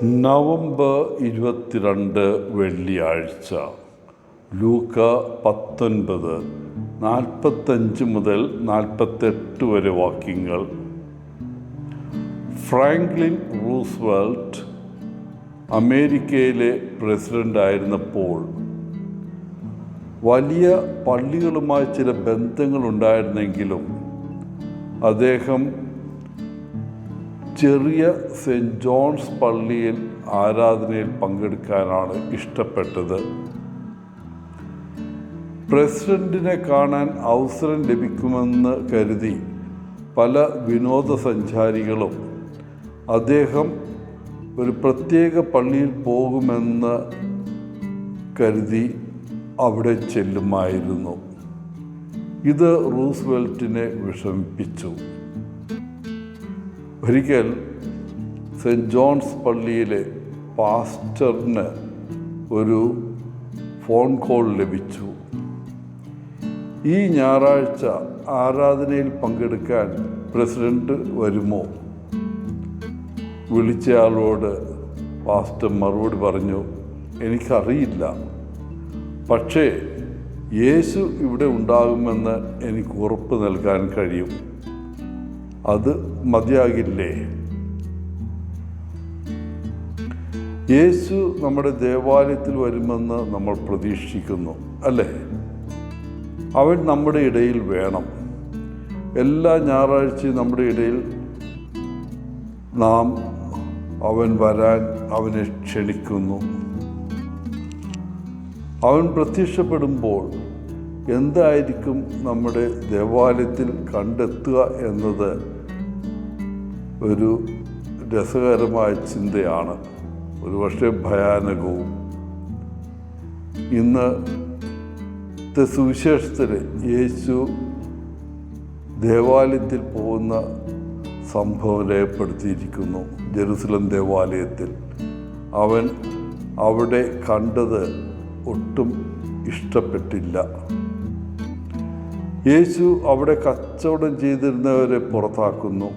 November 22 വെള്ളിയാഴ്ച. ലൂക്ക 19:45 മുതൽ 48 വരെ വാക്യങ്ങൾ. ഫ്രാങ്ക്ലിൻ റൂസ്വെൽറ്റ് അമേരിക്കയിലെ പ്രസിഡൻ്റായിരുന്നപ്പോൾ വലിയ പള്ളികളുമായി ചില ബന്ധങ്ങളുണ്ടായിരുന്നെങ്കിലും അദ്ദേഹം ചെറിയ സെൻറ്റ് ജോൺസ് പള്ളിയിൽ ആരാധനയിൽ പങ്കെടുക്കാനാണ് ഇഷ്ടപ്പെട്ടത്. പ്രസിഡന്റിനെ കാണാൻ അവസരം ലഭിക്കുമെന്ന് കരുതി പല വിനോദസഞ്ചാരികളും അദ്ദേഹം ഒരു പ്രത്യേക പള്ളിയിൽ പോകുമെന്ന് കരുതി അവിടെ ചെല്ലുമായിരുന്നു. ഇത് റൂസ്വെൽറ്റിനെ വിഷമിപ്പിച്ചു. ഒരിക്കൽ സെൻറ്റ് ജോൺസ് പള്ളിയിലെ പാസ്റ്ററിന് ഒരു ഫോൺ കോൾ ലഭിച്ചു. ഈ ഞായറാഴ്ച ആരാധനയിൽ പങ്കെടുക്കാൻ പ്രസിഡന്റ് വരുമോ? വിളിച്ചയാളോട് പാസ്റ്റർ മറുപടി പറഞ്ഞു, എനിക്കറിയില്ല, പക്ഷേ യേശു ഇവിടെ ഉണ്ടാകുമെന്ന് എനിക്ക് ഉറപ്പ് നൽകാൻ കഴിയും. അത് മതിയാകില്ലേ? യേശു നമ്മുടെ ദേവാലയത്തിൽ വരുമെന്ന് നമ്മൾ പ്രതീക്ഷിക്കുന്നു, അല്ലേ? അവൻ നമ്മുടെ ഇടയിൽ വേണം. എല്ലാ ഞായറാഴ്ചയും നമ്മുടെ ഇടയിൽ നാം അവൻ വരാൻ അവനെ ക്ഷണിക്കുന്നു. അവൻ പ്രത്യക്ഷപ്പെടുമ്പോൾ എന്തായിരിക്കും നമ്മുടെ ദേവാലയത്തിൽ കണ്ടെത്തുക എന്നത് ഒരു രസകരമായ ചിന്തയാണ്, ഒരുപക്ഷെ ഭയാനകവും. ഇന്നത്തെ സുവിശേഷത്തിൽ യേശു ദേവാലയത്തിൽ പോകുന്ന സംഭവം രേഖപ്പെടുത്തിയിരിക്കുന്നു. ജെറുസലം ദേവാലയത്തിൽ അവൻ അവിടെ കണ്ടത് ഒട്ടും ഇഷ്ടപ്പെട്ടില്ല. യേശു അവിടെ കച്ചവടം ചെയ്തിരുന്നവരെ പുറത്താക്കുന്നു.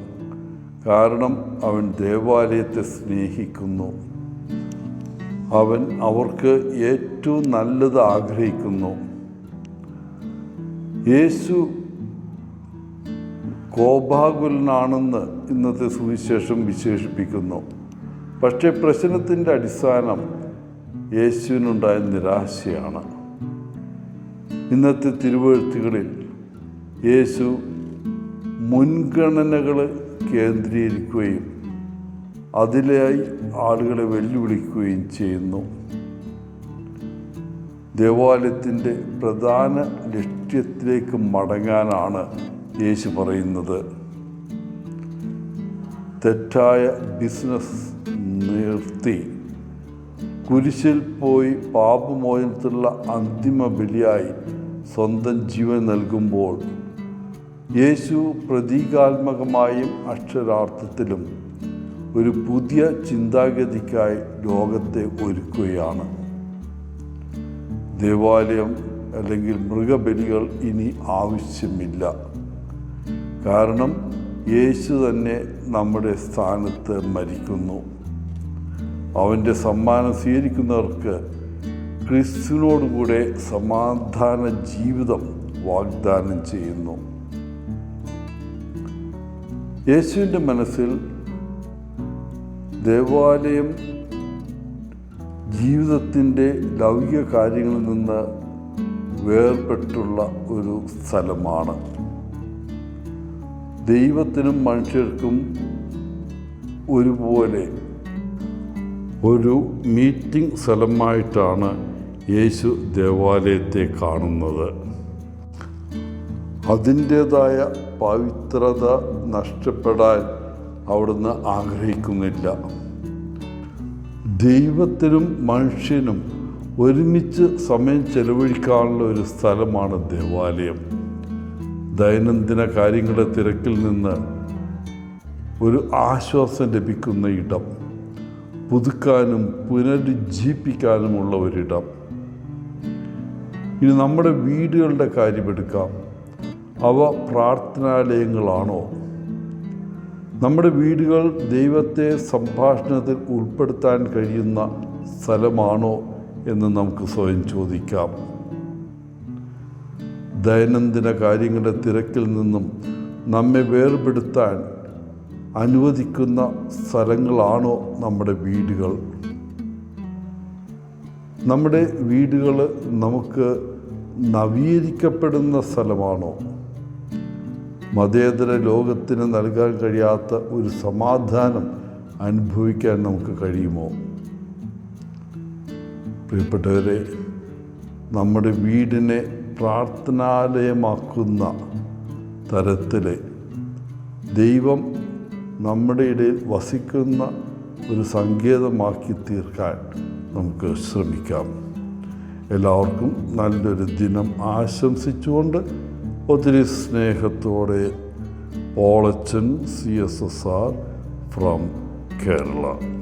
കാരണം അവൻ ദേവാലയത്തെ സ്നേഹിക്കുന്നു. അവൻ അവർക്ക് ഏറ്റവും നല്ലത് ആഗ്രഹിക്കുന്നു. യേശു കോപാകുലനാണെന്ന് ഇന്നത്തെ സുവിശേഷം വിശേഷിപ്പിക്കുന്നു. പക്ഷേ പ്രശ്നത്തിൻ്റെ അടിസ്ഥാനം യേശുവിനുണ്ടായ നിരാശയാണ്. ഇന്നത്തെ തിരുവെഴുത്തുകളിൽ യേശു മുൻഗണനകൾ കേന്ദ്രീകരിക്കുകയും അതിലായി ആളുകളെ വെല്ലുവിളിക്കുകയും ചെയ്യുന്നു. ദേവാലയത്തിൻ്റെ പ്രധാന ലക്ഷ്യത്തിലേക്ക് മടങ്ങാനാണ് യേശു പറയുന്നത്. തെറ്റായ ബിസിനസ് നിർത്തി കുരിശിൽ പോയി പാപമോചനത്തിലുള്ള അന്തിമ ബലിയായി സ്വന്തം ജീവൻ നൽകുമ്പോൾ യേശു പ്രതീകാത്മകമായും അക്ഷരാർത്ഥത്തിലും ഒരു പുതിയ ചിന്താഗതിക്കായി ലോകത്തെ ഒരുക്കുകയാണ്. ദേവാലയം അല്ലെങ്കിൽ മൃഗബലികൾ ഇനി ആവശ്യമില്ല. കാരണം യേശു തന്നെ നമ്മുടെ സ്ഥാനത്ത് മരിക്കുന്നു. അവൻ്റെ സമ്മാനം സ്വീകരിക്കുന്നവർക്ക് ക്രിസ്തുവിനോടുകൂടെ സമാധാന ജീവിതം വാഗ്ദാനം ചെയ്യുന്നു. യേശുവിൻ്റെ മനസ്സിൽ ദേവാലയം ജീവിതത്തിൻ്റെ ലൗകിക കാര്യങ്ങളിൽ നിന്ന് വേർപെട്ടുള്ള ഒരു സ്ഥലമാണ്. ദൈവത്തിനും മനുഷ്യർക്കും ഒരുപോലെ ഒരു മീറ്റിംഗ് സ്ഥലമായിട്ടാണ് യേശു ദേവാലയത്തെ കാണുന്നത്. അതിൻ്റേതായ പവിത്രത നഷ്ടപ്പെടാൻ അവിടുന്ന് ആഗ്രഹിക്കുന്നില്ല. ദൈവത്തിനും മനുഷ്യനും ഒരുമിച്ച് സമയം ചെലവഴിക്കാനുള്ള ഒരു സ്ഥലമാണ് ദേവാലയം. ദൈനംദിന കാര്യങ്ങളുടെ തിരക്കിൽ നിന്ന് ഒരു ആശ്വാസം ലഭിക്കുന്ന ഇടം, പുതുക്കാനും പുനരുജ്ജീവിപ്പിക്കാനുമുള്ള ഒരിടം. ഇനി നമ്മുടെ വീടുകളുടെ കാര്യമെടുക്കാം. അവ പ്രാർത്ഥനാലയങ്ങളാണോ? നമ്മുടെ വീടുകൾ ദൈവത്തെ സംഭാഷണത്തിൽ ഉൾപ്പെടുത്താൻ കഴിയുന്ന സ്ഥലമാണോ എന്ന് നമുക്ക് സ്വയം ചോദിക്കാം. ദൈനംദിന കാര്യങ്ങളുടെ തിരക്കിൽ നിന്നും നമ്മെ വേർപെടുത്താൻ അനുവദിക്കുന്ന സ്ഥലങ്ങളാണോ നമ്മുടെ വീടുകൾ? നമ്മുടെ വീടുകൾ നമുക്ക് നവീകരിക്കപ്പെടുന്ന സ്ഥലമാണോ? മതേതര ലോകത്തിന് നൽകാൻ കഴിയാത്ത ഒരു സമാധാനം അനുഭവിക്കാൻ നമുക്ക് കഴിയുമോ? പ്രിയപ്പെട്ടവരെ, നമ്മുടെ വീടിനെ പ്രാർത്ഥനാലയമാക്കുന്ന തരത്തിൽ ദൈവം നമ്മുടെ ഇടയിൽ വസിക്കുന്ന ഒരു സങ്കേതമാക്കി തീർക്കാൻ നമുക്ക് ശ്രമിക്കാം. എല്ലാവർക്കും നല്ലൊരു ദിനം ആശംസിച്ചുകൊണ്ട് ഒത്തിരി സ്നേഹത്തോടെ പോളച്ചൻ CSSR ഫ്രം കേരള.